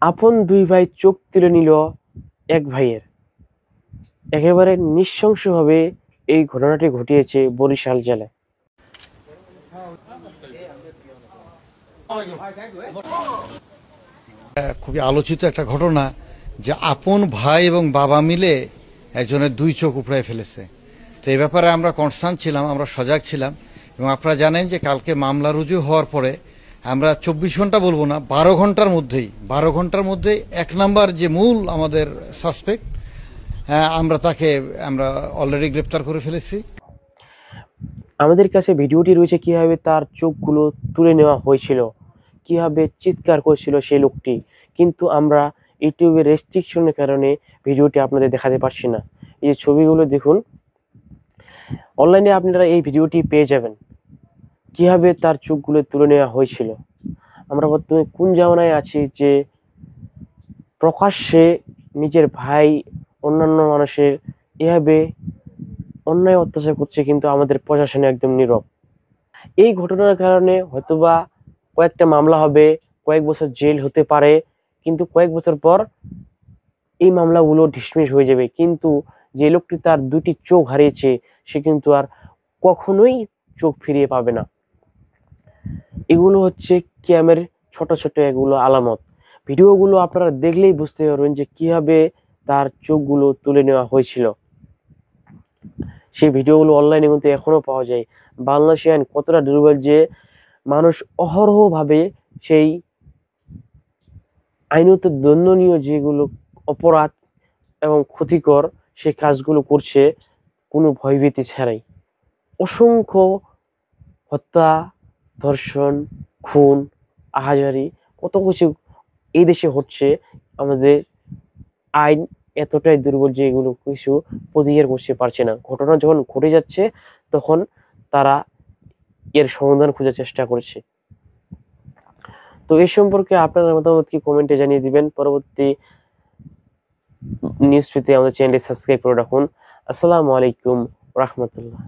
আপন দুই ভাই চোখ তুলে নিল এক ভাইয়ের। একেবারে নৃশংসভাবে এই ঘটনাটি ঘটিয়েছে বরিশাল জেলায়। খুবই আলোচিত একটা ঘটনা যে আপন ভাই এবং বাবা মিলে একজনের দুই চোখ উপড়ায় ফেলেছে। তো এই ব্যাপারে আমরা কনসার্ন ছিলাম, আমরা সজাগ ছিলাম। এবং আপনারা জানেন যে কালকে মামলা রুজু হওয়ার পরে আমরা 24 ঘন্টা বলবো না, 12 ঘন্টার মধ্যেই 1 নাম্বার যে মূল আমাদের সাসপেক্ট, আমরা তাকে অলরেডি গ্রেপ্তার করে ফেলেছি। আমাদের কাছে ভিডিওটি রয়েছে কিভাবে তার চোখগুলো তুলে নেওয়া হয়েছিল, কিভাবে চিৎকার করছিল সেই লোকটি, কিন্তু আমরা ইউটিউবের রেস্ট্রিকশনের কারণে ভিডিওটি আপনাদের দেখাতে পারছি না। এই যে ছবিগুলো দেখুন, অনলাইনে আপনারা এই ভিডিওটি পেয়ে যাবেন কিভাবে তার চোখগুলো তুলে নেওয়া হয়েছিল। আমরা বর্তমানে কোন জামানায় আছি যে প্রকাশ্যে নিজের ভাই অন্যান্য মানুষের এভাবে অন্যায় অত্যাচার করছে, কিন্তু আমাদের প্রশাসনে একদম নীরব। এই ঘটনার কারণে হয়তোবা কয়েকটা মামলা হবে, কয়েক বছর জেল হতে পারে, কিন্তু কয়েক বছর পর এই মামলাগুলো ডিসমিস হয়ে যাবে। কিন্তু যে লোকটি তার দুটি চোখ হারিয়েছে সে কিন্তু আর কখনোই চোখ ফিরিয়ে পাবে না। এগুলো হচ্ছে ক্যামের ছোট ছোট এগুলো আলামত। ভিডিওগুলো আপনারা দেখলেই বুঝতে পারবেন যে কিভাবে তার চোখগুলো তুলে নেওয়া হয়েছিল। সেই ভিডিওগুলো অনলাইনে কিন্তু এখনো পাওয়া যায়। বাংলাদেশি আইন কতটা দুর্বল যে মানুষ অহরহ ভাবে সেই আইনত দণ্ডনীয় যেগুলো অপরাধ এবং ক্ষতিকর সেই কাজগুলো করছে কোনো ভয়ভীতি ছাড়াই। অসংখ্য হত্যা, ধর্ষণ, খুন, আহাজারি, কত কিছু এই দেশে হচ্ছে। আমাদের আইন এতটাই দুর্বল যে এগুলো কিছু প্রতিকার করতে পারছে না। ঘটনা যখন ঘটে যাচ্ছে তখন তারা এর সমাধান খোঁজার চেষ্টা করছে। তো এই সম্পর্কে আপনার মতামত কি কমেন্টে জানিয়ে দিবেন। পরবর্তী নিউজ পেতে আমাদের চ্যানেলটি সাবস্ক্রাইব করে রাখুন। আসসালামু আলাইকুম রাহমাতুল্লাহ।